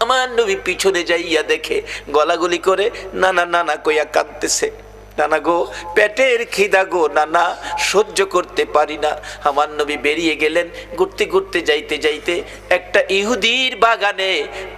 আমার নবী পিছনে যাইয়া দেখে গলাগলি করে নানা নানা কইয়া কাঁদতেছে। নানা গো, পেটের খিদা গো নানা, সহ্য করতে পারি না। আমার নবী বেরিয়ে গেলেন। ঘুরতে ঘুরতে যাইতে যাইতে একটা ইহুদির বাগানে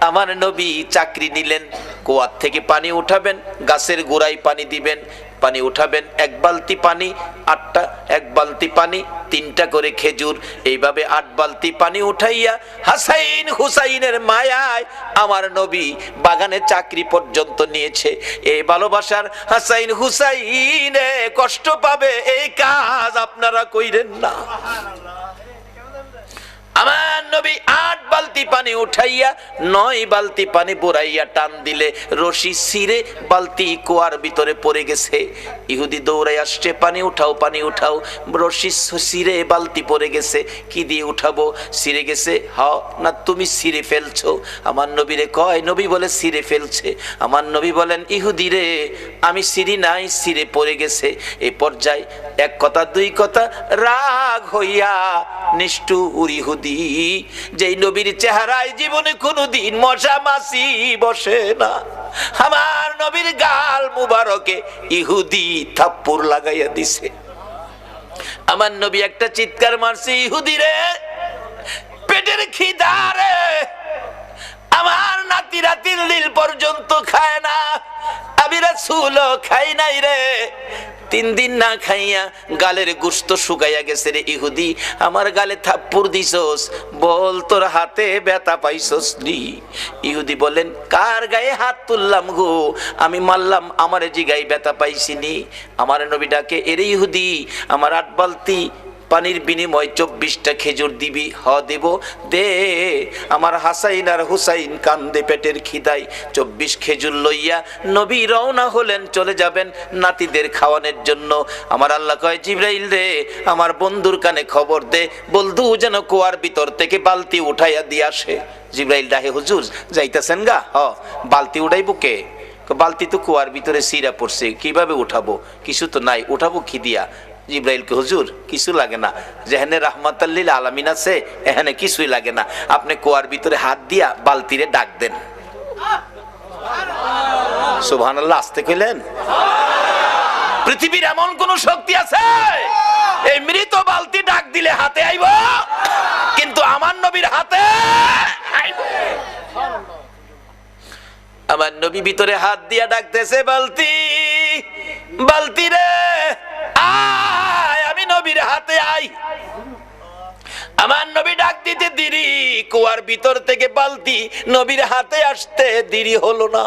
আমার নবী চাকরি নিলেন। কুয়ার থেকে পানি উঠাবেন, গাছের গোড়ায় পানি দিবেন, পানি উঠাবেন, এক বালতি পানি, আটটা, এক বালতি পানি, 3টা করে খেজুর, এইভাবে 8 বালতি পানি উঠাইয়া হাসাইন হুসাইনের মায়ায় আমার নবী বাগানে চাকরি পর্যন্ত নিয়েছে। এই ভালোবাসার হাসাইন হুসাইনে কষ্ট পাবে, এই কাজ আপনারা কইরেন না। আমার নবী 8 বালতি পানি উঠাইয়া 9 বালতি পানি বুড়াইয়া টান দিলে রশি ছিঁড়ে বালতি কুয়ার ভিতরে পড়ে গেছে। ইহুদি দৌড়াই আসছে, পানি উঠাও পানি উঠাও। রশি ছিঁড়ে বালতি পড়ে গেছে, কি দিয়ে উঠাবো? ছিঁড়ে গেছে। হাও না, তুমি ছিঁড়ে ফেলছো। আমার নবীরে কয়, নবী বলে ছিঁড়ে ফেলছে। আমার নবী বলেন, ইহুদি রে, আমি ছিঁড়ি নাই, ছিঁড়ে পড়ে গেছে। এই পর্যায়ে এক কথা দুই কথা রাগ হইয়া নিষ্ঠুর ইহুদি, যেই নবীর চেহারায় জীবনে কোনোদিন মশা মাছি বসে না, আমার নবীর গাল মুবারকে ইহুদি থাপ্পড় লাগাইয়া দিছে। আমার নবী একটা চিৎকার মারছে, ইহুদি রে, পেটের খিদা রে, আমার নাতিরা 3 দিন পর্যন্ত খায় না, আমি রাসূলও খাই নাই রে। 3 দিন না খাইয়া গালের গোশত শুকাইয়া গেছে রে ইহুদি, আমার গালে থাপ্পড় দিছস, বল তোর হাতে ব্যথা পাইছস নি? ইহুদি বলেন, কার গায়ে হাত তুললাম গো, আমি মারলাম, আমার জিগায় ব্যথা পাইছিনি। আমার নবী ডাকে, এরে ইহুদি, আমার 8 বালতি পানির বিনিময় 24টা খেজুর দিবি? হ দেব, দে। আমার হাসাইন আর হুসাইন কান্দে পেটের খিদায়। 24 খেজুর লইয়া নবী রওনা হলেন, চলে যাবেন নাতিদের খাওয়ানোর জন্য। আমার আল্লাহ কয়, জিবরাইল রে, আমার বন্ধুর কানে খবর দে, বলদু যেন কুয়ার ভিতর থেকে বালতি উঠাইয়া দিয়ে আসে। জিবরাইল ডাহে, হুজুর যাইতেছেন গা? হ। বালতি উঠাইবো কে? বালতি তো কুয়ার ভিতরে সিরা পড়ছে, কিভাবে উঠাবো? কিছু তো নাই, উঠাবো কি দিয়া? জিবরাইলকে, হুজুর কিছু লাগে না, যেখানে রাহমাতাল্লিল আলামিন আছে এখানে কিছুই লাগে না, আপনি কুয়ার ভিতরে হাত দিয়া বালতিরে ডাক দেন। সুবহানাল্লাহ, আস্তে কইলেন? পৃথিবীর এমন কোন শক্তি আছে এই মৃত বালতি ডাক দিলে হাতে আইব? কিন্তু আমার নবীর হাতে আইব। আমার নবী ভিতরে হাত দিয়া ডাকতেছে, বালতি, বালতি রে আয়, আমি নবীর হাতে আই। আমার নবী ডাক দিতে দেরি, কুয়ার ভিতর থেকে বালতি নবীর হাতে আসতে দেরি হলো না।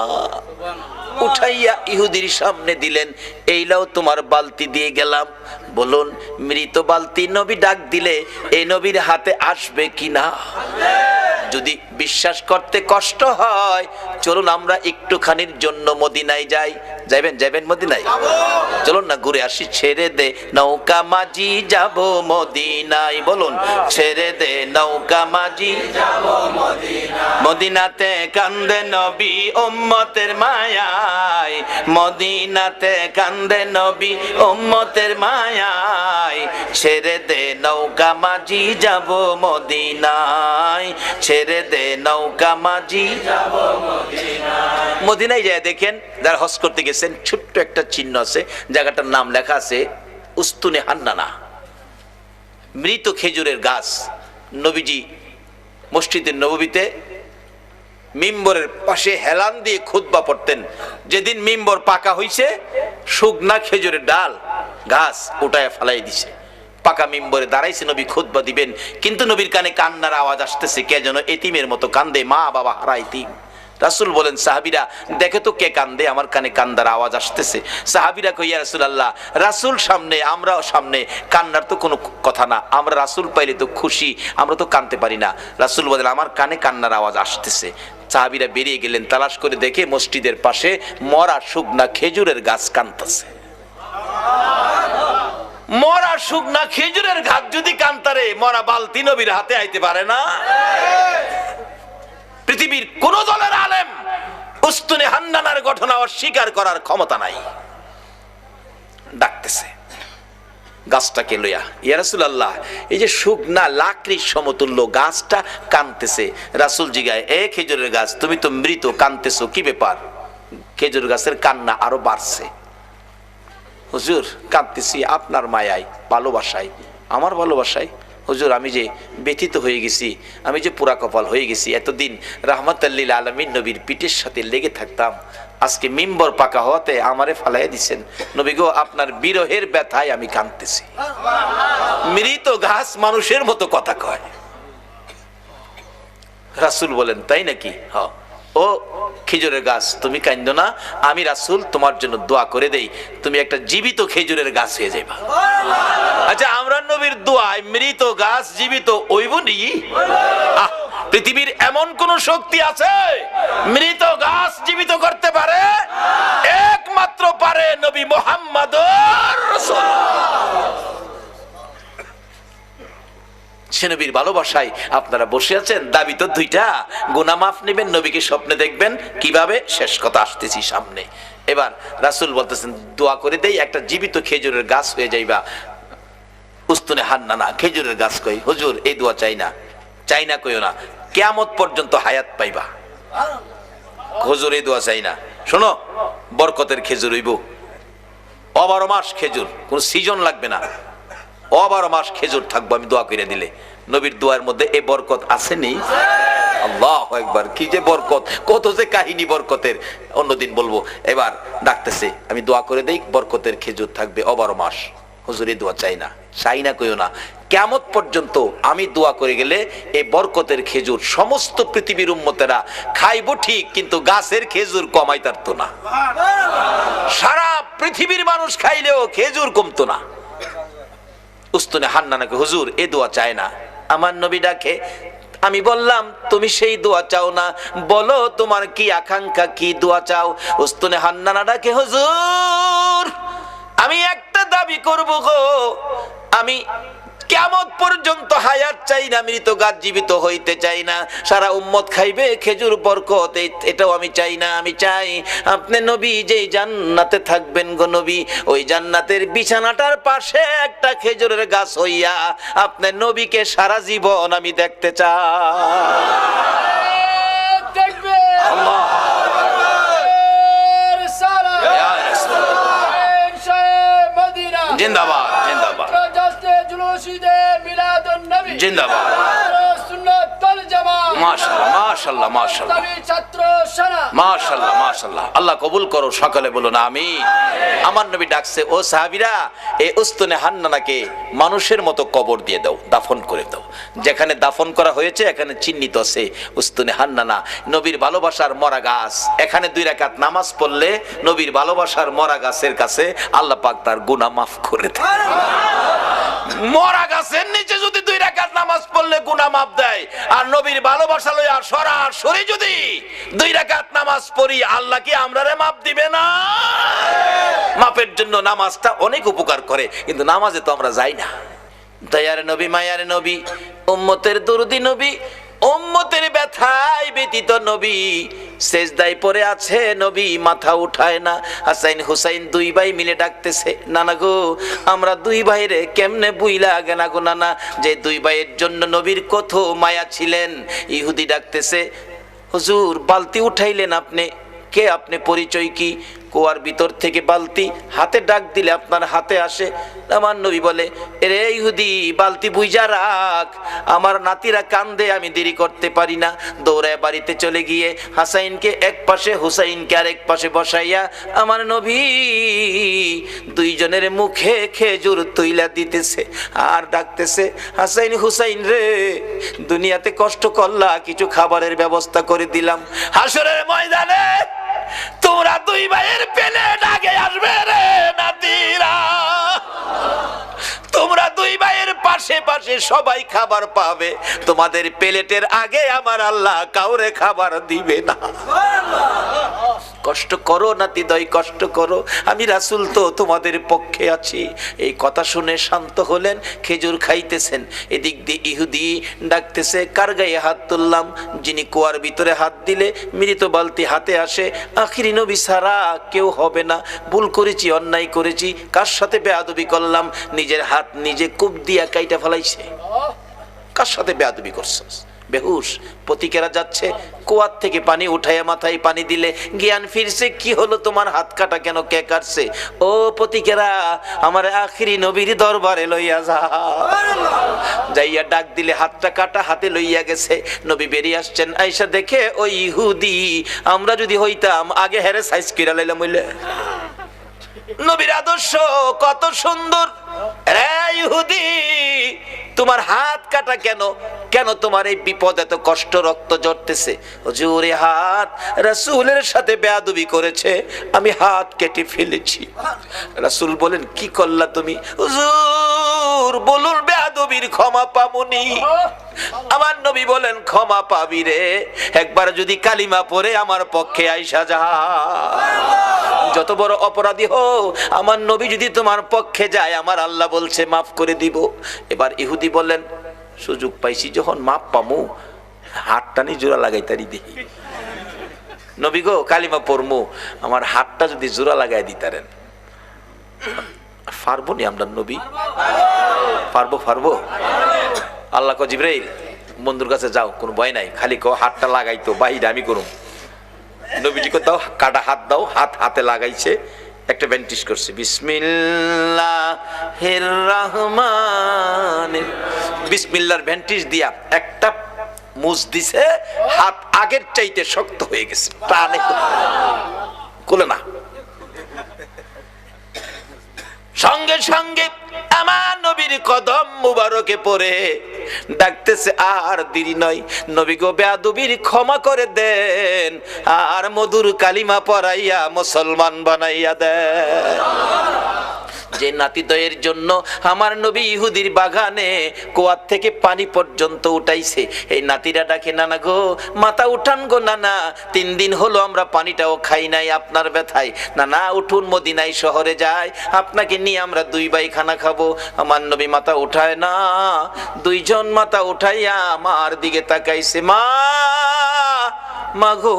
উঠাইয়া ইহুদির সামনে দিলেন, এইলাও তোমার বালতি দিয়ে গেলাম। বলুন, মৃত বালতি নবী ডাক দিলে এই নবীর হাতে আসবে কিনা? যদি বিশ্বাস করতে কষ্ট হয়, চলুন আমরা একটুখানির জন্য মদিনায় যাই। যাইবেন? যাইবেন মদিনায়? চলুন না ঘুরে আসি। ছেড়ে দে নৌকা মাঝি যাব মদিনায়। বলুন, ছেড়ে দে নৌকা মাঝি যাব মদিনায়। মদিনাতে কান্দে নবী উম্মতের মায়ায়, মদিনাতে কান্দে নবী উম্মতের মায়ায়। ছেড়ে দে নৌকা মাঝি যাব মদিনায়, ছেড়ে দে নৌকা মাঝি যাব মদিনায়। মদিনায় যায় দেখেন, যারা হজ করতে গেছেন, ছোট্ট একটা চিহ্ন আছে, জায়গাটার নাম লেখা আছে উস্তুনে হান্নানা, মৃত খেজুরের গাছ। নবীজি মসজিদে নববীতে মিম্বরের পাশে হেলান দিয়ে খুতবা পড়তেন। যেদিন মিম্বর পাকা হইছে, শুকনা খেজুরের ডাল গাছ উঠায় ফেলাই দিছে, পাকা মিম্বরে দাঁড়াইছে, নবী খুতবা দিবেন, কিন্তু নবীর কানে কান্নার আওয়াজ আসতেছে, কে যেন এতিমের মতো কান্দে, মা বাবা হারা এতিম। রাসূল বলেন, সাহাবীরা দেখে তো কে কান্দে, আমার কানে কান্দার আওয়াজ আসতেছে। সাহাবীরা কই, ইয়া রাসূলুল্লাহ, রাসূল সামনে, আমরাও সামনে, কান্নার তো কোনো কথা না, আমরা রাসূল পাইলে তো খুশি, আমরা তো কাঁদতে পারি না। রাসূল বলেন, আমার কানে কান্নার আওয়াজ আসতেছে। সাহাবীরা বেরিয়ে গেলেন, তালাশ করে দেখে মসজিদের পাশে মরা শুকনা খেজুরের গাছ কাঁদতেছে। মরা শুকনা খেজুরের গাছ যদি কান্তারে, মরা বালতি নবীর হাতে আইতে পারে না? পৃথিবীর কোন দলের আলেম উস্তুনে হান্নানার ঘটনা অস্বীকার করার ক্ষমতা নাই। ডাকতেছে, গাছটাকে লইয়া, ইয়া রাসূলুল্লাহ এই যে শুকনা লাকড়ির সমতুল্য গাছটা কাঁদতেছে। রাসূল জিগায়, এ খেজুরের গাছ তুমি তো মৃত, কাঁদতেছো কি ব্যাপার? খেজুর গাছের কান্না আরো বাড়ছে। হুজুর কাঁদতেছি আপনার মায়ায়, ভালোবাসায়, আমার ভালোবাসায়। হুজুর আমি যে ব্যথিত হয়ে গেছি, আমি যে পুরা কপাল হয়ে গেছি। এতদিন রাহমাতাল লিল আলামিন নবীর পিঠের সাথে লেগে থাকতাম, আজকে মিম্বর পাকা হওয়াতে আমারে ফালাইয়া দিছেন। নবী গো আপনার বিরহের ব্যথায় আমি কাঁদতেছি। মৃত গাছ মানুষের মতো কথা কয়। রাসূল বলেন, তাই নাকি? হ্যাঁ। ও খেজুরের গাছ তুমি কাঁদো না, আমি রাসূল তোমার জন্য দোয়া করে দেই, তুমি একটা জীবিত খেজুরের গাছ হয়ে যাইবা। আচ্ছা আমরা নবীর দোয়ায় মৃত গাছ জীবিত হইব নি? পৃথিবীর এমন কোন শক্তি আছে মৃত গাছ জীবিত করতে পারে? একমাত্র পারে নবী মুহাম্মদুর রাসূলুল্লাহ। সে নবীর ভালোবাসায় আপনারা বসে আছেন, দাবি তো দুইটা, গুনাহ মাফ নেবেন, নবীকে স্বপ্নে দেখবেন। কিভাবে? শেষ কথা আসতেছি সামনে। এবার রাসূল বলতেছেন দোয়া করে দেই একটা জীবিত খেজুরের গাছ হয়ে যাইবা। উস্তুনে হান্নানা খেজুরের গাছ কই, হুজুর এই দোয়া চাই না, চাই না কইও না, কিয়ামত পর্যন্ত হায়াত পাইবা। হুজুর এই দোয়া চাই না, শোনো বরকতের খেজুর হইব, 12 মাস খেজুর, কোন সিজন লাগবে না, 12 মাস খেজুর থাকবো আমি দোয়া করে দিলে। নবীর দোয়ার মধ্যে এই বরকত আসেনি? আল্লাহু আকবার, কি যে বরকত, কত যে কাহিনী বরকতের, অন্যদিন বলবো। এবার ডাকতেছে আমি দোয়া করে দেই বরকতের খেজুর থাকবে 12 মাস। হুজুর এই দোয়া চাই না, চাই না কইও না, কিয়ামত পর্যন্ত আমি দোয়া করে গেলে এই বরকতের খেজুর সমস্ত পৃথিবীর উম্মতেরা খাইবো ঠিক, কিন্তু গাছের খেজুর কমাইতারতো না। সারা পৃথিবীর মানুষ খাইলেও খেজুর কমতো না। উস্তুনে হান্নানাকে হুজুর এ দোয়া চায় না। আমার নবী ডাকে, আমি বললাম তুমি সেই দোয়া চাও না, বলো তোমার কি আকাঙ্ক্ষা, কি দোয়া চাও? উস্তুনে হান্নানা ডাকে, হুজুর আমি একটা দাবি করব গো, আমি কিয়ামত পর্যন্ত হায়াত চাই না, মৃত গাছ জীবিত হইতে চাই না, সারা উম্মত খাইবে খেজুর বরকত, এটাও আমি চাই না। আমি চাই আপনি নবী যেই জান্নাতে থাকবেন গো নবী, ওই জান্নাতের বিছানাটার পাশে একটা খেজুরের গাছ হইয়া আপনি নবীকে সারা জীবন আমি দেখতে চাই। আল্লাহ জিন্দাবাদ, জিন্দাবাদ, জিন্দাবাদ, মাশাআল্লাহ মাশাআল্লাহ মাশাআল্লাহ মাশাআল্লাহ মাশাআল্লাহ। আল্লাহ কবুল করো, সকালে বলুন আমিন। আমার নবী ডাকছে, ও সাহাবীরা এই উস্তুনে হান্নানাকে মানুষের মতো কবর দিয়ে দাও, দাফন করে দাও। যেখানে দাফন করা হয়েছে এখানে চিহ্নিত আছে উস্তুনে হান্নানা, নবীর ভালোবাসার মরা গাছ। এখানে 2 রাকাত নামাজ পড়লে নবীর ভালোবাসার মরা গাছের কাছে আল্লাহ পাক তার গুনাহ মাফ করে দেয়। মরা গাছের নিচে যদি 2 রাকাত নামাজ পড়লে গুনাহ মাফ দেয়, আর নবীর ভালোবাসা লইয়া সরাসরি যদি 2 রাকাত নামাজ পড়ি, আল্লাহ কি আমরারে মাফ দিবে না? মাফের জন্য নামাজটা অনেক উপকার করে, কিন্তু নামাজে তো আমরা যাই না। দয়ার নবী, মায়ার নবী, উম্মতের দরদি নবী, উম্মতের ব্যথায় ব্যতীত নবী সেজদায় পড়ে আছে, নবী মাথা উঠায় না। হাসাইন হুসাইন 2 ভাই মিলে ডাকতেছে, নানা গো আমরা 2 ভাইরে কেমনে বুইলা গেনা গো নানা, যে 2 ভাইয়ের জন্য নবীর কত মায়া ছিলেন। ইহুদি ডাকতেছে, হুজুর বালতি উঠাইলেন আপনি, কে আপনি, পরিচয় কি? কুয়ার ভিতর থেকে বালতি হাতে ডাক দিলে আপনার হাতে আসে। আমার নবী বলে, রে ইহুদি বালতি বুইজা রাখ, আমার নাতিরা কান্দে, আমি দেরি করতে পারি না। দৌড়ায় বাড়িতে চলে গিয়ে হাসাইনকে এক পাশে, হুসাইনকে আরেক পাশে বসাইয়া আমার নবী 2 জনের মুখে খেজুর তুইলা দিতেছে আর ডাকতেছে, হাসাইন হুসাইন রে দুনিয়াতে কষ্ট করলা, কিছু খাবারের ব্যবস্থা করে দিলাম, হাসরের ময়দানে তোমরা 2 ভাইয়ের প্লেট আগে আসবে রে নাতিরা, তোমরা 2 ভাইয়ের পাশে পাশে সবাই খাবার পাবে, তোমাদের প্লেটের আগে আমার আল্লাহ কাউরে খাবার দিবে না। কষ্ট করো নাতিদয়, কষ্ট করো, আমি রাসূল তো তোমাদের পক্ষে আছি। এই কথা শুনে শান্ত হলেন, খেজুর খাইতেছেন। এদিক দিয়ে ইহুদি ডাকতেছে, কার গায়ে হাত তুললাম? যিনি কুয়ার ভিতরে হাত দিলে মৃত বালতি হাতে আসে, আখিরি নবী ছাড়া কেউ হবে না। ভুল করেছি, অন্যায় করেছি, কার সাথে বেয়াদবি করলাম? নিজের হাত নিজে কূপ দিয়া কাইটা ফেলাইছে। কার সাথে বেয়াদবি করছস? বেহুশ। পতিকেরা যাচ্ছে, কুয়ার থেকে পানি উঠাইয়া মাথায় পানি দিলে জ্ঞান ফিরছে। কি হলো তোমার? হাত কাটা কেন? কে কাটছে? ও পতিকেরা, আমার আখিরি নবীর দরবারে লইয়া যা। যাইয়া ডাক দিলে হাতটা কাটা, হাতে লইয়া গেছে। নবী বেরিয়ে আসছেন, আয়েশা দেখে ওই ইহুদি, আমরা যদি হইতাম আগে হেরে সাইজ কিরা লাইলাম হইলে। নবীর আদর্শ কত সুন্দর। রে ইহুদি, তোমার হাত কাটা কেন? কেন তোমার এই বিপদ? এত কষ্ট, রক্ত ঝরতেছে। হুজুর, হাত রাসূলের সাথে বেয়াদবি করেছে, আমি হাত কেটে ফেলেছি। রাসূল বলেন, কি করলা তুমি? হুজুর বলুন, বেয়াদবির ক্ষমা পামুনি। আমার নবী বলেন, ক্ষমা পাবি রে, একবার যদি কালিমা পড়ে আমার পক্ষে আইসা যা। যত বড় অপরাধী হো, আমার নবী যদি তোমার পক্ষে যায়, আমার আল্লাহ বলছে মাফ করে দিব। এবার ইহুদি বলেন, সুযোগ পাইছি যখন মাপ পামু, হাতটা নি জোড়া লাগাই তারি দেখি। নবী গো, কালিমা পড়মু, আমার হাতটা যদি জোড়া লাগাই দিতারেন। পারবো নি আমরা নবী? পারবো। আল্লাহ কো, জিবরাইল বন্ধুর কাছে যাও, কোনো ভয় নাই, খালি কো হাতটা লাগাইতো, বাহিরে আমি করুম। নবীজিকে দাও, কাটা হাত দাও, হাতে লাগাইছে, একটা ব্যান্টিশ করছে, বিসমিল্লাহির রহমানির। বিসমিল্লাহর ব্যান্টিশ দিয়া একটা মুজ দিছে, হাত আগের চাইতে শক্ত হয়ে গেছে, টানে খুলে না। সঙ্গে সঙ্গে আমার নবীর কদম মুবারকে পড়ে ডাকতেছে, আর দেরি নয়, নবী গো, বেয়াদবির ক্ষমা করে দেন, আর মধুর কালিমা পড়াইয়া মুসলমান বানাইয়া দেন। যে নাতিদয়ের জন্য আমার নবী ইহুদির বাগানে কুয়ার থেকে পানি পর্যন্ত উঠাইছে, এই নাতিরা ডাকে, নানা গো, মাথা উঠান গো নানা, 3 দিন হলো আমরা পানিটাও খাই নাই আপনার ব্যথায়। নানা উঠুন, মদিনায় শহরে যায়, আপনাকে নিয়ে আমরা 2 ভাই খানা খাবো। আমার নবী মাথা উঠায় না, 2 জন মাথা উঠাইয়া আমার দিকে তাকাইছে। মা গো,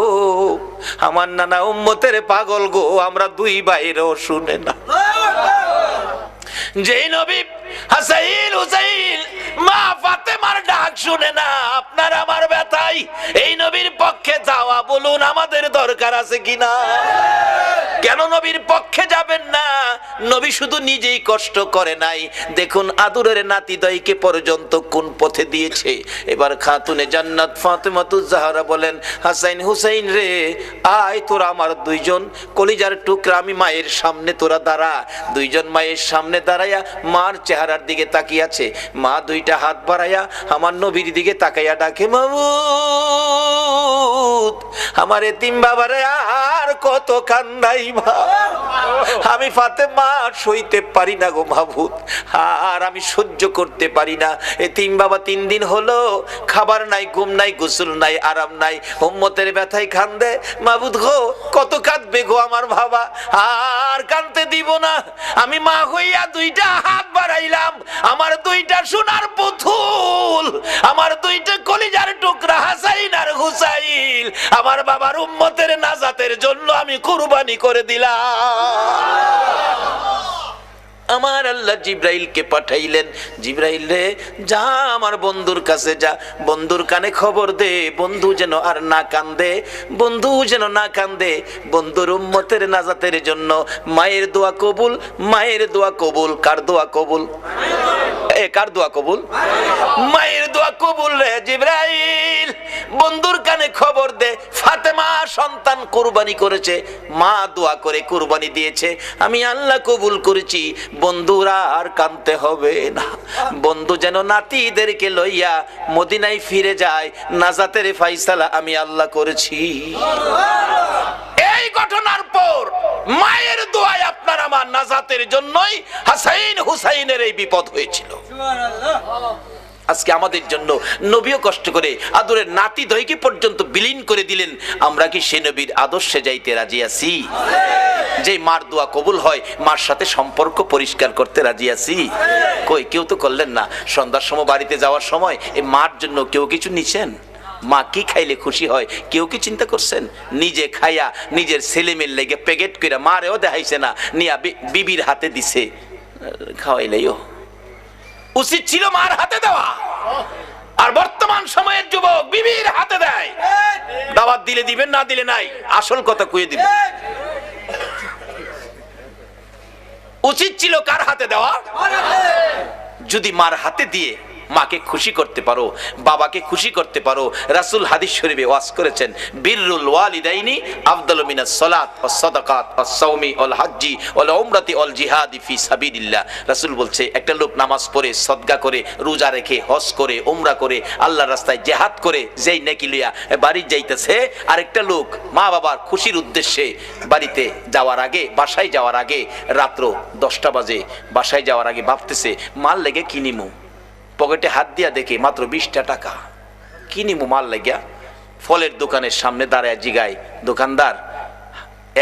আমার নানা উম্মতের পাগল গো, আমরা 2 ভাইরও শুনে না। যেই নবী হাসাইন হুসাইন মা ফাতেমার ডাক শুনে না, আপনার আমার ব্যথাই এই নবীর পক্ষে যাওয়া, বলুন আমাদের দরকার আছে কিনা? কেন নবীর পক্ষে যাবেন না? নবী শুধু নিজেই কষ্ট করে নাই, দেখুন আদরের নাতিদয়কে পর্যন্ত কোন পথে দিয়েছে। এবার খাতুনে জান্নাত ফাতেমাতুজ জাহরা বলেন, হাসাইন হুসাইন রে, আয় তোরা আমার 2 জন কলিজার টুকরা, আমি মায়ের সামনে তোরা দাঁড়া। 2 জন মায়ের সামনে দাঁড়াইয়া মার চেহারার দিকে তাকিয়ে আছে। মা 2টা হাত বাড়াইয়া আমার নবীর দিকে তাকাইয়া ডাকে, মাবুদ, আমার এতিম বাবারে আর কত কান্দাই, আমি ফাতেমা সইতে পারি না গো মাবুদ, আর আমি সহ্য করতে পারি না। এতিম বাবা 3 দিন হলো খাবার নাই, ঘুম নাই, গোসল নাই, আরাম নাই, উম্মতের ব্যথায় কান্দে। মাবুদ গো, কত কাঁদবে গো আমার বাবা, আর কাঁদতে দিব না। আমি মা হইয়া 2টা হাত বাড়াইলাম, আমার 2টা সোনার পুতুল, আমার 2টা কলিজার টুকরা হাসাইন আর হুসাইন, আমার বাবার উম্মতের নাজাতের জন্য আমি কুরবানি করে দিলাম। আমার আল্লাহ জিব্রাইলকে পাঠাইলেন, জিব্রাইল রে, যা আমার বন্ধুর কাছে যা, বন্ধুর কানে খবর দে, বন্ধু যেন আর না কান্দে, বন্ধু যেন না কান্দে। বন্ধুর উম্মতের নাজাতের জন্য মায়ের দোয়া কবুল, মায়ের দোয়া কবুল। কার দোয়া কবুল? কার দোয়া কবুল? মায়ের দোয়া কবুল রে জিব্রাইল। বন্ধুর কানে খবর দে, ফাতেমা সন্তান কুরবানি করেছে, মা দোয়া করে কুরবানি দিয়েছে, আমি আল্লাহ কবুল করেছি, বন্ধুরা আর কাঁদতে হবে না। বন্ধু যেন নাতিদেরকে লইয়া মদিনায় ফিরে যায়, নাজাতের ফাইসালা আমি আল্লাহ করেছি। এই ঘটনার পর মায়ের দোয়ায় আপনার আমার নাজাতের জন্যই হাসাইন হুসাইনের এই বিপদ হয়েছিল। আজকে আমাদের জন্য নবীও কষ্ট করে আদরের নাতি দইকে পর্যন্ত বিলীন করে দিলেন। আমরা কি সে নবীর আদর্শে যাইতে রাজি আছি? যে মার দোয়া কবুল হয়, মার সাথে সম্পর্ক পরিষ্কার করতে রাজি আছি? কই, কেউ তো করলেন না। সন্ধ্যার সময় বাড়িতে যাওয়ার সময় এই মার জন্য কেউ কিছু নিছেন? মা কি খাইলে খুশি হয় কেউ কি চিন্তা করছেন? নিজে খাইয়া নিজের ছেলেমেয়ের লেগে প্যাকেট করে মারেও দেখাইছে না, নিয়া বিবির হাতে দিছে, খাওয়াইলেও উচিত ছিল মার হাতে দেওয়া। আর বর্তমান সময়ের যুবক বিবির হাতে দেয়। দাওয়াত দিলে দিবেন, না দিলে নাই, আসল কথা কয়ে দিবেন। উচিত ছিল কার হাতে দেওয়া? যদি মার হাতে দিয়ে মাকে খুশি করতে পারো, বাবাকে খুশি করতে পারো। রাসূল হাদিস শরীফে ওয়াজ করেছেন, বিররুল ওয়ালিদাইনি আফদালু মিনাস সালাত ওয়াস সাদাকাত ওয়াস সাওমি ওয়াল হজ্জি ওয়াল উমরাতি ওয়াল জিহাদি ফি সাবিলিল্লাহ। রাসূল বলছে, একটা লোক নামাজ পড়ে, সদকা করে, রোজা রেখে, হজ করে, উমরা করে, আল্লাহর রাস্তায় জিহাদ করে যেই নেকি লইয়া বাড়ি যাইতেছে, আরেকটা লোক মা বাবার খুশির উদ্দেশ্যে বাড়িতে যাওয়ার আগে, বাসায় যাওয়ার আগে, রাত্র 10টা বাজে, বাসায় যাওয়ার আগে ভাবতেছে মাল লেগে কিনিমু। পকেটে হাত দিয়া দেখে মাত্র 20টা টাকা। কিনিমু মাল লাগিয়া ফলের দোকানের সামনে দাঁড়ায় জিগায়, দোকানদার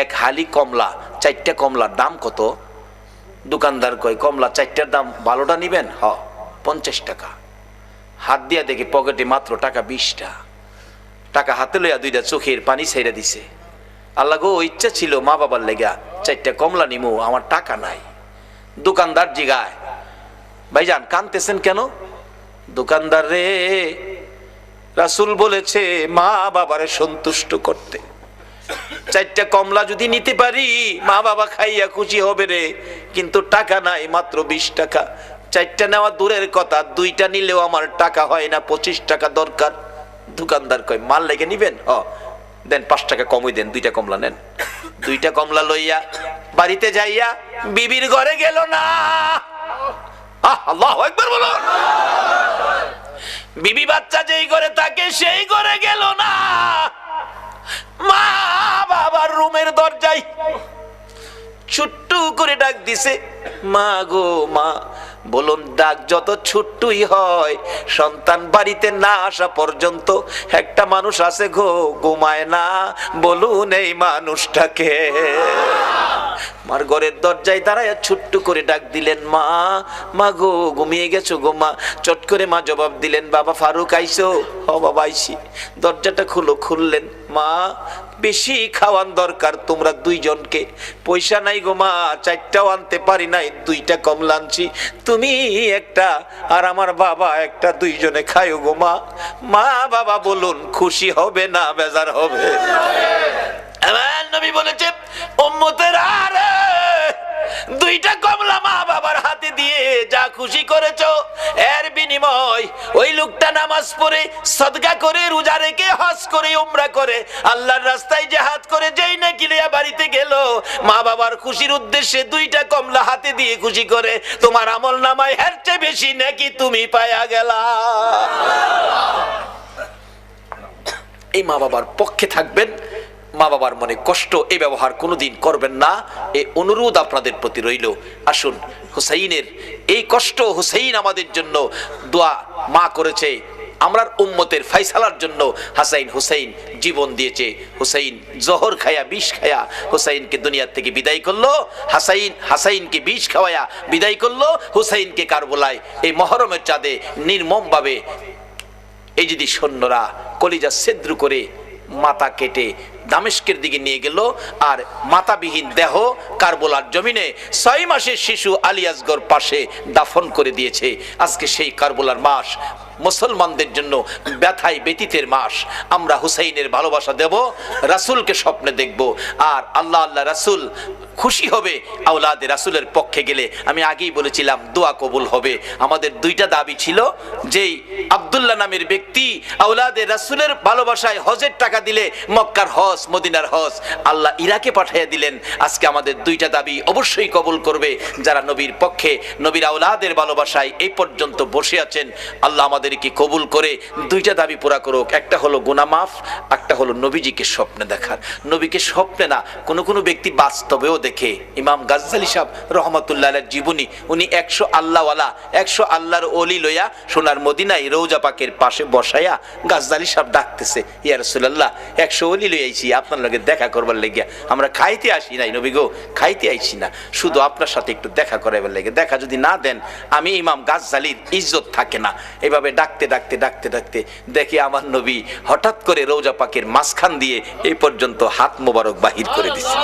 এক হালি কমলা, 4টা কমলার দাম কত? দোকানদার কয়, কমলা 4টার দাম 12টা নিবেন? হ, 50 টাকা। হাত দিয়া দেখে পকেটে মাত্র টাকা 20টা। টাকা হাতে লইয়া 2টা চোখের পানি ছেড়ে দিছে। আল্লাহ গো, ইচ্ছা ছিল মা বাবার লেগা 4টা কমলা নিমু, আমার টাকা নাই। দোকানদার জিগায়, ভাইজান কানতেছেন কেন? দোকানদার রে, রাসূল বলেছে মা বাবারে সন্তুষ্ট করতে। 4টা কমলা যদি নিতে পারি মা বাবা খাইয়া খুশি হবে রে, কিন্তু টাকা নাই, মাত্র 20 টাকা। 4টা নেওয়া দূরের কথা, 2টা নিলেও আমার টাকা হয় না, 25 টাকা দরকার। দোকানদার কয়, মাল লেগে নিবেন? দেন 5 টাকা কমই দেন, 2টা কমলা নেন। 2টা কমলা লইয়া বাড়িতে যাইয়া বিবির ঘরে গেল না। আল্লাহু আকবার বলুন। বিবি বাচ্চা যেই ঘরে থাকে সেই ঘরে গেল না, মা বাবার রুমের দরজায় ছোট্ট করে ডাক দিছে, মা গো মা। বলুন, ডাক যত ছোট্টই হয়, সন্তান বাড়িতে না আসা পর্যন্ত একটা মানুষ আছে গো, ঘুমায় না। বলুন এই মানুষটাকে। মার ঘরের দরজায় দাঁড়ায় ছোট্ট করে ডাক দিলেন, মা, মা গো, ঘুমিয়ে গেছো গো মা? চট করে মা জবাব দিলেন, বাবা ফারুক আইছো? হ বাবা আইছি। দরজাটা খুললেন, মা বেশি খাওয়ান দরকার তোমরা 2 জনকে, পয়সা নাই গো মা, 4টাও আনতে পারি নাই, 2টা কমলা আনছি, তুমি একটা আর আমার বাবা একটা, 2 জনে খাইও গো মা। মা বাবা বলুন খুশি হবে না বেজার হবে? আমার নবী বলেছে, উম্মতেরা রে, 2টা কমলা মা বাবার হাতে দিয়ে যা খুশি করেছো, এর বিনিময় ওই লোকটা নামাজ পড়ে, সদকা করে, রোজা রেখে, হজ করে, উমরা করে, আল্লাহর রাস্তায় জিহাদ করে যেই নাকি লিয়া বাড়িতে গেল, মা বাবার খুশির উদ্দেশ্যে 2টা কমলা হাতে দিয়ে খুশি করে, তোমার আমল নামায় এর চেয়ে বেশি নাকি তুমি পায়া গেলা। এই মা বাবার পক্ষে থাকবেন, মা বাবার মনে কষ্ট এই ব্যবহার কোনোদিন করবেন না, এই অনুরোধ আপনাদের প্রতি রইল। আসুন, হুসাইনের এই কষ্ট, হুসাইন আমাদের জন্য দোয়া মা করেছে, আমরার উম্মতের ফায়সালার জন্য হাসাইন হুসাইন জীবন দিয়েছে। হুসাইন জহর খায়া, বিষ খায়া হুসাইনকে দুনিয়ার থেকে বিদায় করলো। হাসাইনকে বিষ খাওয়ায়া বিদায় করলো। হুসাইনকে কারবালায় এই মহরমের চাঁদে নির্মম ভাবে এই যদি সৈন্যরা কলিজা ছিদ্র করে মাথা কেটে দামেস্কের দিকে নিয়ে গেল, আর মাথাবিহীন দেহ কারবালার জমিনে 6 মাসের শিশু আলী আসগর পাশে দাফন করে দিয়েছে। আজকে সেই কারবালার মাস মুসলমানদের জন্য ব্যথায় ব্যতীতের মাস। আমরা হুসাইনের ভালোবাসা দেব, রাসূলকে স্বপ্নে দেখব, আর আল্লাহ আল্লাহ রাসূল খুশি হবে আওলাদে রাসূলের পক্ষে গেলে। আমি আগেই বলেছিলাম দোয়া কবুল হবে। আমাদের 2টা দাবি ছিল, যেই আব্দুল্লাহ নামের ব্যক্তি আওলাদে রাসূলের ভালোবাসায় হজের টাকা দিলে মক্কার হজ হজ, মদিনার হজ আল্লাহ ইরাকে পাঠিয়ে দিলেন। আজকে আমাদের দুইটা দাবি অবশ্যই কবুল করবে যারা নবীর পক্ষে, নবীর আওলাদের ভালোবাসায় এই পর্যন্ত বসে আছেন। আল্লাহ আমাদেরকে কবুল করে দুইটা দাবি পুরা করুক। একটা হলো গুনাহ মাফ, একটা হলো নবীজিকে স্বপ্নে দেখার। নবীকে স্বপ্নে না, কোন কোন ব্যক্তি বাস্তবেও দেখে। ইমাম গাজ্জালী সাহেব রহমাতুল্লাহ আলাইহির জীবনী, উনি 100 আল্লাহওয়ালা, 100 আল্লাহর ওলি লইয়া সোনার মদিনায় রওজা পাকের পাশে বসাইয়া গাজ্জালী সাহেব ডাকতেছে, ইয়া রাসূলুল্লাহ 100 ওলি লই আইছি আপনার লগে দেখা করবার লাগিয়া। আমরা খাইতে আসি নাই নবী গো, খাইতে আইছি না, শুধু আপনার সাথে একটু দেখা করাইবার লাগে। দেখা যদি না দেন আমি ইমাম গাজ্জালীর ইজ্জত থাকে না। এভাবে ডাকতে ডাকতে ডাকতে ডাকতে দেখি আমার নবী হঠাৎ করে রওজা পাকের মাঝখান দিয়ে এই পর্যন্ত হাত মোবারক বাহির করে দিছে।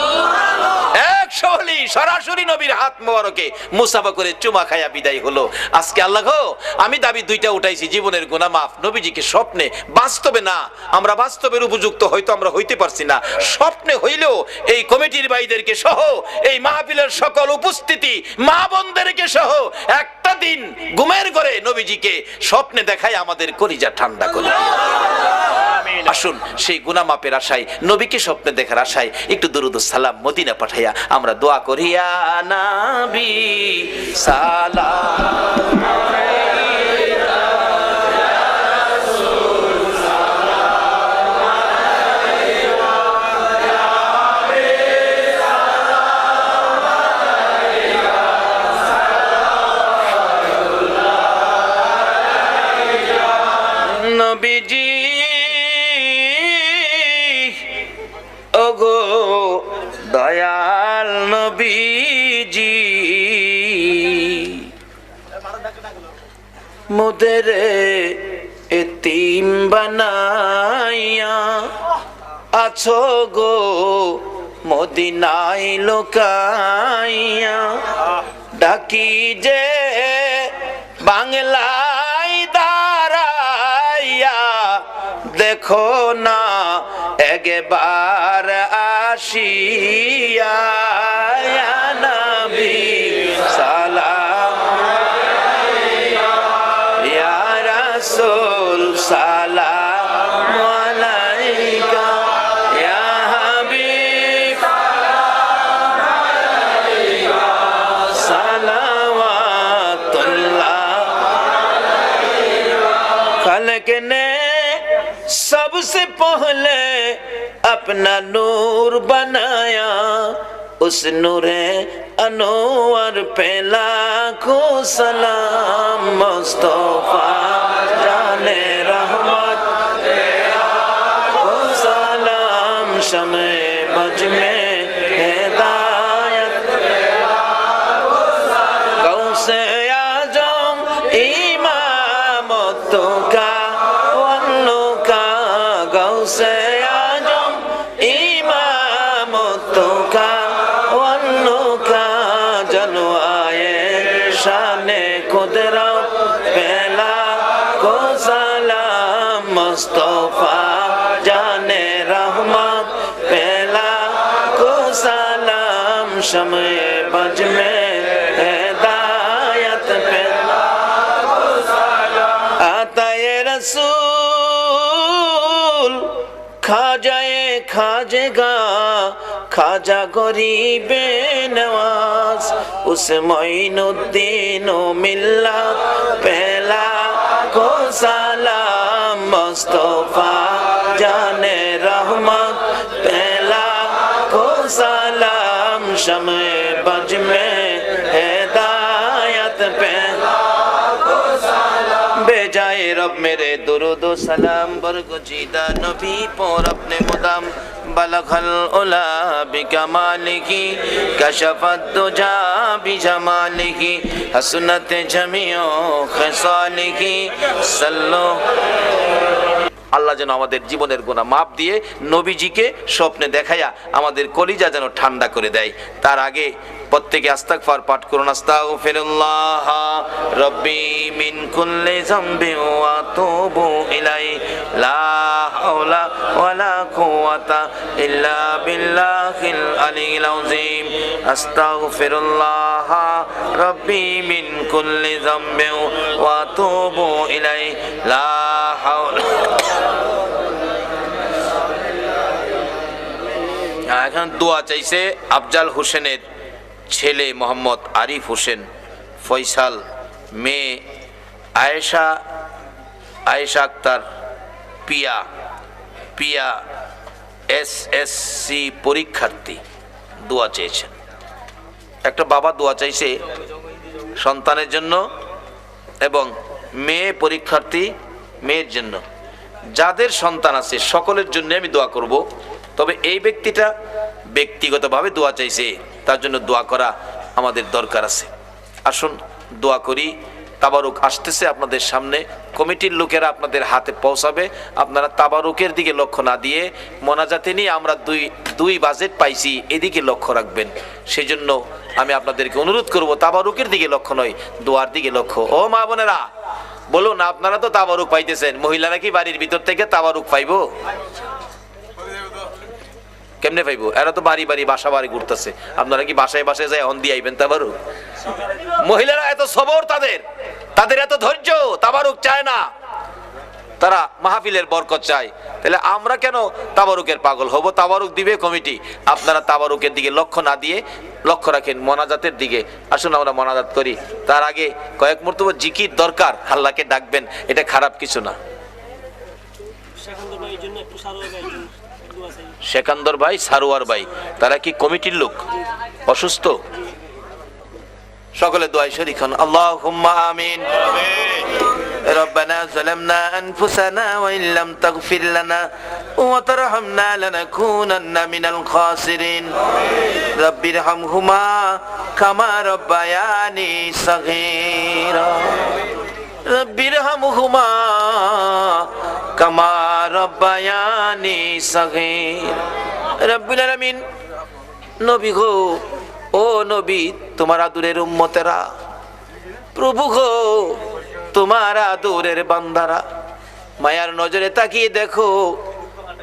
সরাসরি নবীর হাত মোবারকে মুসাফা করে চুমা খায়া বিদায় হলো। আজকে আল্লাহ গো, আমি দাবি দুইটা উঠাইছি, জীবনের গুনাহ মাফ, নবীজিকে স্বপ্নে, বাস্তবে না। আমরা বাস্তবের উপযুক্ত হয়তো আমরা হইতে পারছি না, স্বপ্নে হইলেও এই কমিটির ভাইদেরকে সহ, এই মাহফিলের সকল উপস্থিতি মা বোনদেরকে সহ একটা দিন ঘুমের ঘরে নবীজিকে স্বপ্নে দেখায় আমাদের কলিজা ঠান্ডা করে। আসুন সেই গুনাহ মাপের আশায়, নবীকে স্বপ্নে দেখার আশায় একটু দুরূদ ও সালাম মদিনা পাঠাইয়া আমরা দোয়া করি, ইয়া নবী সালাম আলাইকা ইয়া রাসূল সালাম আলাইকা ইয়া হাবিব সালাম আলাইকা সালাতুল্লাহ আলাইকা। নবীজি ওগো দয়াল নবীজি, মোদের এতিম বানাইয়া আছো গো মদিনায় লোকাইয়া, ডাকি যে বাংলায় দাঁড়াইয়া দেখো না একবার আসিয়া, ইয়া নবী সালাম আলাইকা ইয়া রাসূল সালাম আলাইকা ইয়া হাবিব সালাম আলাইকা সালাওয়াতুল্লাহ আলাইকা। खल्क ने सबसे पहले अपना नूर बनाया, उस नूरे अनवर पे लाखों सलाम। मुस्तफा जाने रहमत लाखों सलाम, शमे बज में हिदायत गौसे आजम इमामतो का वन्नो का, गौसे आजम इमामतो का वन्नो का, जलवाए शाने कुदरत पहला को सलाम। मुस्तफा जाने रहमत पहला को सलाम, शमे बज में हिदायत पहला को सलाम। आता ये रसूल खाजाए खाजेगा, खाजा गरीबे नवाज, उस मोइनुद्दीन मिल्लत पहला को सलाम। मुस्तफा जाने रहमत पहला को सलाम, शमे बज में हिदायत पहला को सलाम। बेजाए रब मेरे दुरूद व सलाम बरगुजीदा नबी पर अपने मुदाम, बलगल उला बिकमालिही कशफत दुजा बिजमालिही, हसनत जमीओ खसालिही सल्लो। আল্লাহ যেন আমাদের জীবনের গুনাহ মাপ দিয়ে নবীজিকে স্বপ্নে দেখায়া আমাদের কলিজা যেন ঠান্ডা করে দেয়। তার আগে প্রত্যেকে ইস্তিগফার পাঠ করুন। আস্তাগফিরুল্লাহ রব্বি মিন কুল্লি যামবি ওয়া আতুবু ইলাইহি, লা হাওলা ওয়ালা কুওয়াতা ইল্লা বিল্লাহিল আলিয়্যিল আযীম। আস্তাগফিরুল্লাহ রব্বি মিন কুল্লি যামবি ওয়া আতুবু ইলাইহি, লা হাওলা এখন দোয়া চাইছে আফজাল হোসেনের ছেলে মোহাম্মদ আরিফ হোসেন ফয়সাল, মেয়ে আয়েশা আক্তার, পিয়া SSC পরীক্ষার্থী, দোয়া চেয়েছেন। একটা বাবা দোয়া চাইছে সন্তানের জন্য এবং মেয়ে পরীক্ষার্থী মেয়ের জন্য। যাদের সন্তান আছে সকলের জন্য আমি দোয়া করব, তবে এই ব্যক্তিটা ব্যক্তিগতভাবে দোয়া চাইছে, তার জন্য দোয়া করা আমাদের দরকার আছে। আসুন দোয়া করি। তাবারুক আসতেছে আপনাদের সামনে, কমিটির লোকেরা আপনাদের হাতে পৌঁছাবে। আপনারা তাবারুকের দিকে লক্ষ্য না দিয়ে মোনাজাতে নিয়ে আমরা দুই বাজেট পাইছি এদিকে লক্ষ্য রাখবেন। সেই জন্য আমি আপনাদেরকে অনুরোধ করব তাবারুকের দিকে লক্ষ্য নয়, দোয়ার দিকে লক্ষ্য। ও মা বোনেরা বলুন, আপনারা তো তাবারুক পাইতেছেন, মহিলারা কি বাড়ির ভিতর থেকে তাবারুক পাইবো? কেমনে পাইবো? এরা তো বাড়ি বাসা বাড়ি ঘুরতেছে, আপনারা কি বাসায় যাই অন দিয়ে আইবেন তাবারুক? মহিলারা এত সবর, তাদের এত ধৈর্য, তাবারুক চায় না, তারা মাহফিলের বরকত চায়। তাহলে আমরা কেন তাবারুকের পাগল হব? তাবারুক দিবে কমিটি, আপনারা তাবারুকের দিকে লক্ষ্য না দিয়ে লক্ষ্য রাখেন মোনাজাতের দিকে। আসুন আমরা মোনাজাত করি। তার আগে কয়েক মর্তবা জিকির দরকার, আল্লাহকে ডাকবেন, এটা খারাপ কিছু না। সেকান্দর ভাই, সারোয়ার ভাই, তারা কি কমিটির লোক? অসুস্থ? সকলে দোয়ায় শরীক হন। আল্লাহুম্মা আমিন। ربنا ظلمنا أنفسنا وإن لم تغفر لنا وترحمنا لنكونن من الخاسرين رب ارحمهما كما ربياني صغيرا رب ارحمهما كما ربياني صغيرا رب العالمين। নবী গো, ও নবী, তোমার আদরের উম্মতেরা, প্রভু গো, তোমার আদরের বান্দারা, মায়ার নজরে তাকিয়ে দেখো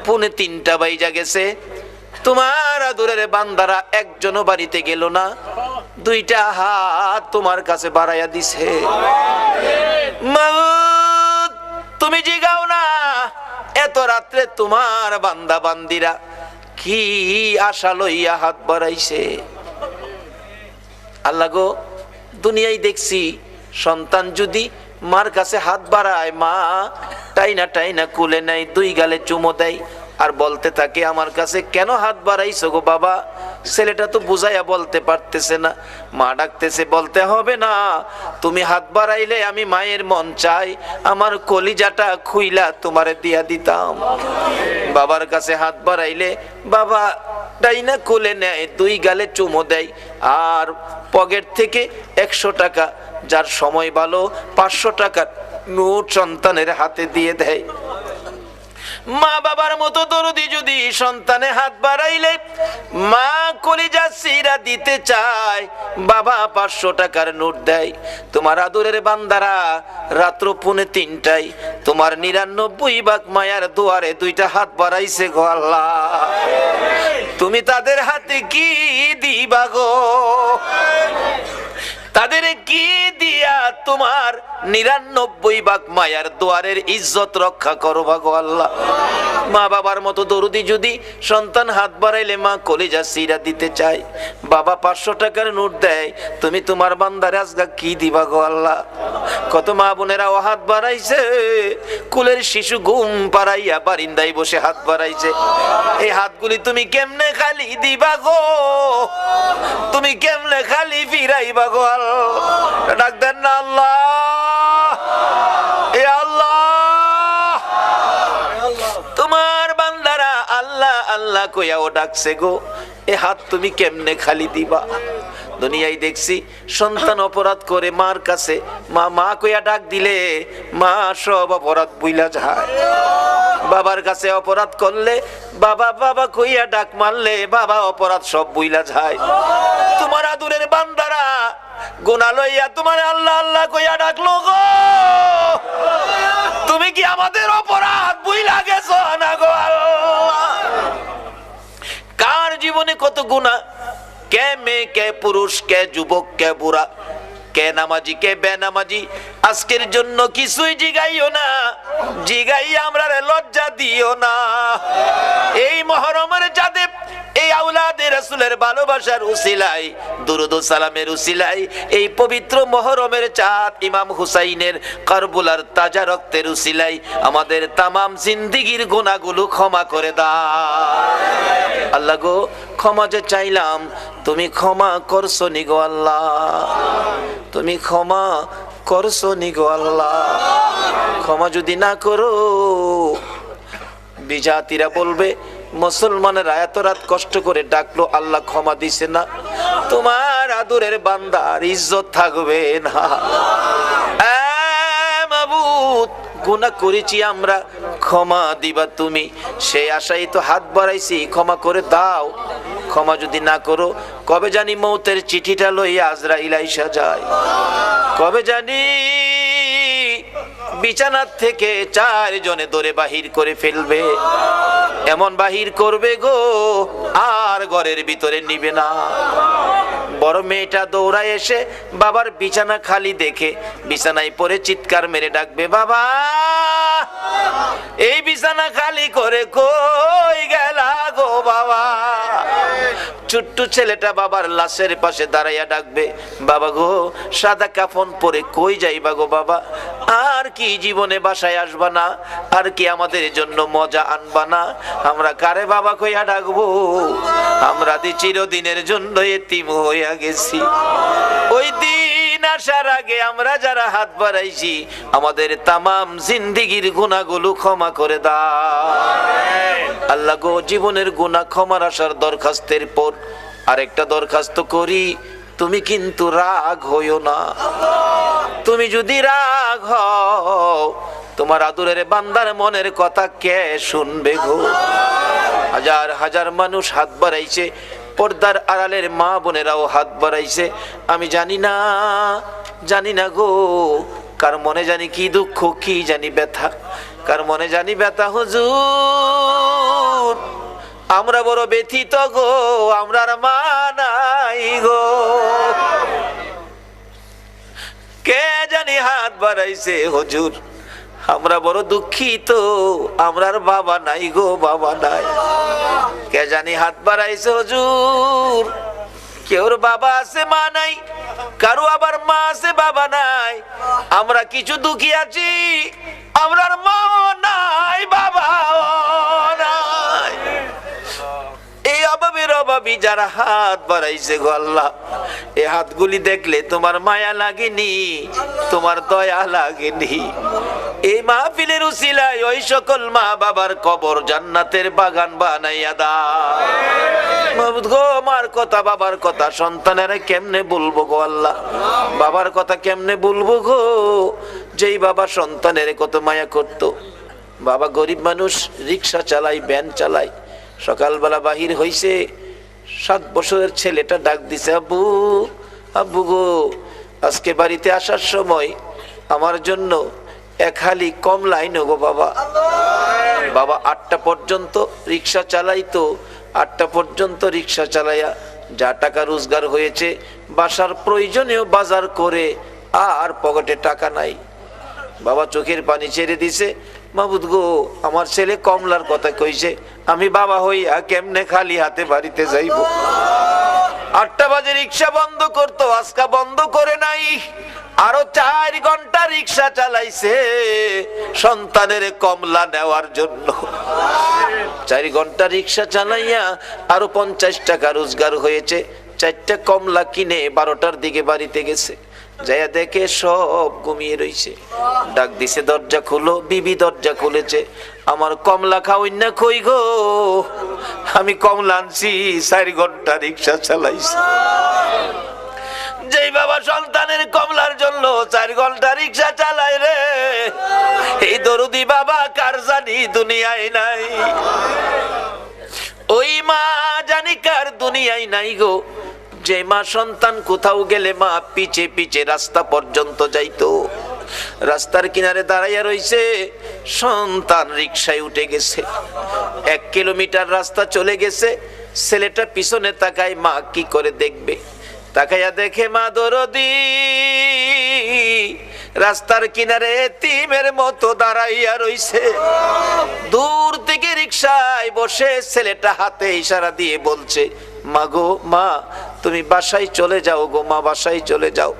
2:30 বাইজা গেছে, তোমার আদরের বান্দারা একজনও বাড়িতে গেল না, 2টা হাত তোমার কাছে বাড়াইয়া দিছে। মাবুদ, তুমি জিগাও না, এত রাত্রে তোমার বান্দা বান্দিরা কি আশা লইয়া হাত বাড়াইছে। আল্লাহ গো, দুনিয়ায় দেখছি সন্তান যদি মার কাছে হাত বাড়ায়, মা টাইনা কুলে নাই, 2 গালে চুমো দেয় আর বলতে থাকে আমার কাছে কেন হাত বাড়াইছো গো বাবা? ছেলেটা তো বুঝাইয়া বলতে পারতেছে না। মা ডাকতেছে, বলতে হবে না, তুমি হাত বাড়াইলে আমি মায়ের মন চাই আমার কলিজাটা খুইলা তোমারে দিয়া দিতাম। বাবার কাছে হাত বাড়াইলে বাবা টাইনা কোলে নেয়, 2 গালে চুমো দেয় আর পকেট থেকে 100 টাকা, যার সময় ভালো 500 টাকার নোট সন্তানের হাতে দিয়ে দেয়। মা বাবার মতো দরদি যদি সন্তানে হাত বাড়াইলে মা কলিজা সিরা দিতে চায়, বাবা 500 টাকার নোট দেয়। তোমার আদরের বান্দারা রাত্র 2:30 তোমার 99 ভাগ মায়ার দুয়ারে 2টা হাত বাড়াইছে গো আল্লাহ, তুমি তাদের হাতে কি দিবা গো? তাদের কি দিয়া তোমার 99 ভাগ মায়ার দুয়ারের ইজ্জত রক্ষা করো গো আল্লাহ। মা বাবার মতো দরদি যদি সন্তান হাত বাড়াইলে মা কলিজা সিরা দিতে চায়, বাবা 500 টাকার নোট দেয়, তুমি তোমার বান্দারে আজকে কি দিবা গো আল্লাহ? কত মা বোনেরা ও হাত বাড়াইছে, কুলের শিশু ঘুম পাড়াইয়া বারিন্দায় বসে হাত বাড়াইছে। এই হাতগুলি তুমি কেমনে খালি দিবা গো? তুমি কেমনে খালি ফিরাইবা গো আল্লাহ? ডাক দেন না আল্লাহ, এ আল্লাহ। তোমার বান্দারা আল্লাহ আল্লাহ কইয়া ও ডাকছে গো, এ হাত তুমি কেমনে খালি দিবা? দুনিয়ায় দেখছি সন্তান অপরাধ করে মার কাছে মা কইয়া ডাক দিলে মা সব অপরাধ বুইলা যায়। বাবার কাছে অপরাধ করলে বাবা কইয়া ডাক মারলে বাবা অপরাধ সব বুইলা যায়। তোমার আদরের বান্দারা গুনাহ লইয়া তোমার আল্লাহ আল্লাহ কইয়া ডাকলো গো, তুমি কি আমাদের অপরাধ বুইলা গেছো না গো আল্লাহ? কার জীবনে কত গুনাহ, কে মেয়ে, কে পুরুষ, কে যুবক, কে বুড়া, কে নামাজি, কে বেনামাজি, আজকের জন্য কিছুই জিগাইও না, জিগাই আমরা লজ্জা দিও না। এই মহরমের চাঁদে এই আওলাদে রাসূলের ভালোবাসার উসিলায়, দুরূদ ও সালামের উসিলায়, এই পবিত্র মুহররমের চাঁদ ইমাম হুসাইনের কারবালার তাজা রক্তের উসিলায় আমাদের তামাম জিন্দেগীর গুনাহগুলো ক্ষমা করে দাও। আল্লাহ গো, ক্ষমা যে চাইলাম, তুমি ক্ষমা করছো নি গো আল্লাহ, তুমি ক্ষমা করছো নি গো আল্লাহ। ক্ষমা যদি না করো, বিজাতিরা বলবে মুসলমানের এত রাত কষ্ট করে ডাকলো, আল্লাহ ক্ষমা দিছে না, তোমার আদরের বান্দার ইজ্জত থাকবে না। মাবুদ, গুনাহ করেছি আমরা, ক্ষমা দিবা তুমি, সেই আশাই তো হাত বাড়াইছি, ক্ষমা করে দাও। ক্ষমা যদি না করো, কবে জানি মৌতের চিঠিটা লইয়া আজরাইল আইসা যায়, কবে জানি বিছানার থেকে 4 জনে ধরে বাহির করে ফেলবে, এমন বাহির করবে গো, আর ঘরের ভিতরে নিবে না। বড় মেয়েটা দৌড়ায় এসে বাবার বিছানা খালি দেখে বিছানায় পড়ে চিৎকার মেরে ডাকবে, বাবা এই বিছানা খালি করে কই গেলা গো বাবা। ছোট্ট ছেলেটা বাবার লাশের পাশে দাঁড়াইয়া ডাকবে, বাবা গো সাদা কাফন পরে কই যাইবা গো বাবা, আর কি জীবনে বাসায় আসবা না, আর কি আমাদের জন্য মজা আনবা না, আমরা কারে বাবা কইয়া ডাকবো, আমরা দি চিরদিনের জন্য এতিম হইয়া গেছি। ওই দিন আসার আগে আমরা যারা হাত বাড়াইছি, আমাদের তামাম জিন্দেগীর গুনাহগুলো ক্ষমা করে দাও। আল্লাহ গো, জীবনের গুনাহ ক্ষমার আসার দরখাস্তের পর আরেকটা দরখাস্ত করি, তুমি কিন্তু রাগ হইও না। তুমি যদি রাগ হও, তোমার আদরের বান্দার মনের কথা কে শুনবে গো। হাজার হাজার মানুষ হাত বাড়াইছে, পর্দার আড়ালের মা বোনেরাও হাত বাড়াইছে, আমি জানি না গো, কার মনে জানি কি দুঃখ, কি জানি ব্যথা, কার মনে জানি ব্যথা। হুজুর আমরা বড় ব্যথিত গো, আমরার মা নাই গো, কে জানি হাত বাড়াইছে। হুজুর আমরা বড় দুঃখিত, আমরার বাবা নাই গো, বাবা নাই, কে জানি হাত বাড়াইছে। হুজুর কেউর বাবা আছে মা নাই, কারো আবার মা আছে বাবা নাই, আমরা কিছু দুঃখী আছি, আমরার মা নাই বাবাও নাই। এই অভাবের অভাবী যারা হাত বাড়াইছে গো আল্লাহ, এই হাতগুলি দেখলে তোমার মায়া লাগেনি, তোমার দয়া লাগেনি। এই মাহফিলের উসিলায় ওই সকল মা বাবার কবর জান্নাতের বাগান বানাইয়া দাও। মাবুদ গো, মার কথা বাবার কথা সন্তানেরা কেমনে বলবো গো আল্লাহ, বাবার কথা কেমনে বলবো গো, যেই বাবা সন্তানের কত মায়া করত। বাবা গরিব মানুষ, রিক্সা চালাই, ভ্যান চালাই, সকালবেলা বাহির হইছে, 7 বছরের ছেলেটা ডাক দিছে, আব্বু আব্বু গো, আজকে বাড়িতে আসার সময় আমার জন্য 1 হালি কমলা আইনো গো বাবা। বাবা 8টা পর্যন্ত রিক্সা চালাইতো, 8টা পর্যন্ত রিক্সা চালাইয়া যা টাকা রোজগার হয়েছে বাসার প্রয়োজনীয় বাজার করে আর পকেটে টাকা নাই। বাবা চোখের পানি ছেড়ে দিছে, মাবুদ গো আমার ছেলে কমলার কথা কইছে, আমি বাবা হইয়া কেমনে খালি হাতে বাড়িতে যাইব। 8টা বাজে রিক্সা বন্ধ করতো, আজকা বন্ধ করে নাই, আরো 4 ঘন্টা রিক্সা চালাইছে সন্তানের কমলা নেওয়ার জন্য। 4 ঘন্টা রিক্সা চালাইয়া আরো 50 টাকা রোজগার হয়েছে, 4টা কমলা কিনে 12টার দিকে বাড়িতে গেছে, যাইয়া দেখে সব ঘুমিয়ে রইছে। ডাক দিছে, দরজা খুলো। বিবি দরজা খুলেছে, আমার কমলা খাওয়াই না কই গো, আমি কমলা আনছি, 4 ঘন্টা রিক্সা চালাইছি। যেই বাবা সন্তানের কমলার জন্য 4 ঘন্টা রিক্সা চালায় রে, এই দরদি বাবা কার জানি দুনিয়ায় নাই, ওই মা জানি কার দুনিয়ায় নাই গো। যে মা সন্তান কোথাও গেলে মা পিছে পিছে রাস্তা পর্যন্ত যাইতো, রাস্তার কিনারে দাঁড়াইয়া রইছে, সন্তান রিকশায় উঠে গেছে, 1 কিলোমিটার রাস্তা চলে গেছে, ছেলেটা পিছনে তাকায়, মা কি করে দেখবে, তাকাইয়া দেখে মা দরদি রাস্তার কিনারে এতিমের মতো দাঁড়াইয়া রইছে। দূর থেকে রিকশায় বসে ছেলেটা হাতে ইশারা দিয়ে বলছে, মা গো মা, তুমি বাসায় চলে যাও গো মা, বাসায় চলে যাও।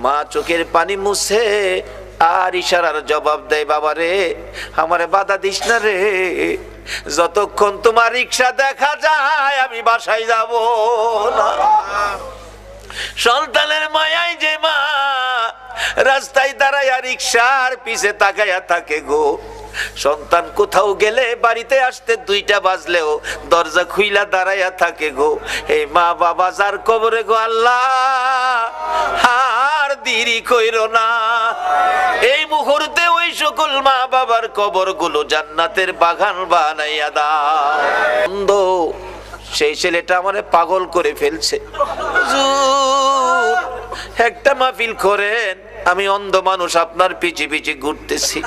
মা চোখের পানি মুছে আর ইশারার জবাব দেয়, বাবা রে, আমারে বাধা দিস না রে, যতক্ষণ তোমার রিকশা দেখা যায় আমি বাসায় যাব না। সন্তানের মায়ায় যে মা রাস্তায় দাঁড়াইয়া রিকশার পিছে তাকাইয়া থাকে গো। সন্তান কোথাও গেলে বাড়িতে আসতে 2টা বাজলেও দরজা খুইলা দাঁড়াইয়া থাকে গো। এই মা বাবা যার কবরে গো আল্লাহ আর দেরি কইরো না। এই মুহূর্তে ওই সকল মা বাবার কবর গুলো জান্নাতের বাগান বানাইয়া দাও। সেই ছেলেটা আমারে পাগল করে ফেলছে। হুজুর, একটা মাহফিল করেন, আমি অন্ধ মানুষ আপনার পিছে পিছে ঘুরতেছি।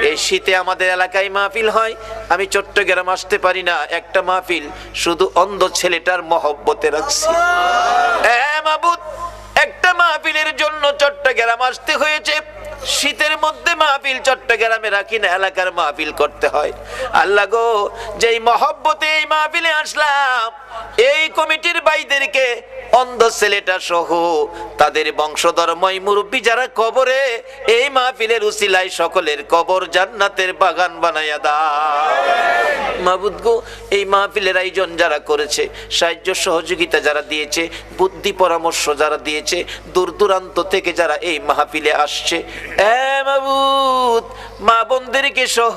এই শীতে আমাদের এলাকায় মাহফিল হয়, আমি চট্টগ্রাম আসতে পারি না, একটা মাহফিল শুধু অন্ধ ছেলেটার মহব্বতে রাখছি। মাবুদ, একটা মাহফিলের জন্য চট্টগ্রাম আসতে হয়েছে। শীতের মধ্যে মাহফিল চট্টগ্রামে রাখি না, এলাকার মাহফিল করতে হয়। আল্লাহ গো, যেই মহব্বতে এই মাহফিলে আসলাম, এই কমিটির ভাইদেরকে অন্ধ ছেলেটা সহ তাদের বংশধর্ময় মুরব্বী যারা কবরে, এই মাহফিলের উসিলায় সকলের কবর জান্নাতের বাগান বানাইয়া দাও। মাবুদ গো, এই মাহফিলের আয়োজন যারা করেছে, সাহায্য সহযোগিতা যারা দিয়েছে, বুদ্ধি পরামর্শ যারা দিয়েছে, দূর দূরান্ত থেকে যারা এই মাহফিলে আসছে, মাবুদ, মা বোনদেরকে সহ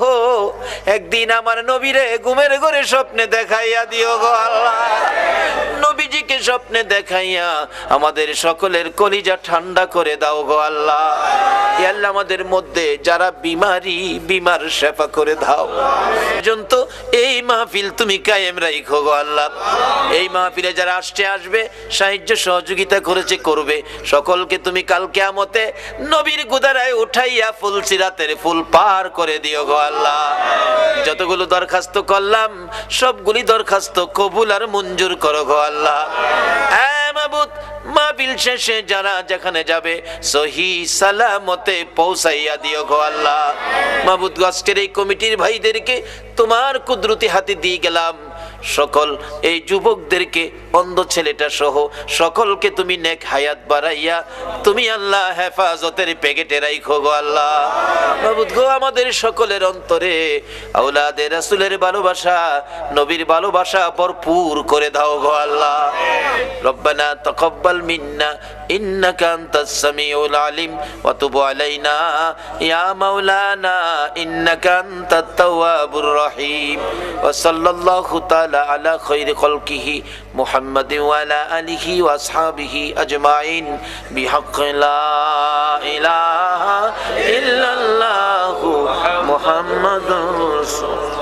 একদিন আমার নবীরে ঘুমের ঘরে স্বপ্নে দেখাইয়া দিও গো আল্লাহ। নবীজিকে স্বপ্নে দেখাইয়া আমাদের সকলের কলিজা ঠান্ডা করে দাও গো আল্লাহ। আল্লাহ, আমাদের মধ্যে যারা বিমার সেবা করে দাও। পর্যন্ত এই মাহফিল তুমি কায়েম রাখো গো আল্লাহ। এই মাহফিলে যারা আসবে, সাহায্য সহযোগিতা করেছে, করবে, সকলকে তুমি কাল কিয়ামতে নবীর গুদারায় উঠাইয়া ফুলসিরাতের ফুল পার করে দিও গো আল্লাহ। যতগুলো দরখাস্ত করলাম সবগুলি দরখাস্ত কবুল আর মঞ্জুর করো গো আল্লাহ। মাবুদ, মাহফিল শেষে যারা যেখানে যাবে সহি সালামতে পৌঁছাইয়া দিও গো আল্লাহ। মাবুদ, আজকের এই কমিটির ভাইদেরকে তোমার কুদরতি হাতে দিয়ে গেলাম। সকল এই যুবকদেরকে, অন্ধ ছেলেটা সহ সকলকে তুমি নেক হায়াত বাড়াইয়া তুমি আল্লাহ হেফাজতের প্যাকেটে রাখো গো আল্লাহ। মাবুদ গো, আমাদের সকলের অন্তরে আওলাদে রাসূলের ভালোবাসা, নবীর ভালোবাসা ভরপুর করে দাও গো আল্লাহ। রব্বানা তাকাব্বাল মিন্না ইন্নাকা আনতাস সামিউল আলিম ওয়া তুব আলাইনা ইয়া মাওলানা ইন্নাকা আনতাত তাওয়াবুর রহিম। ওয়া সাল্লাল্লাহু তাআলা আলা খায়রি খালকিহি মুহাম্মাদিন ওয়া আলা আলিহি ওয়া আসহাবিহি আজমাইন বিহাক্কি লা ইলাহা ইল্লাল্লাহু মুহাম্মাদুর রাসূলুল্লাহ।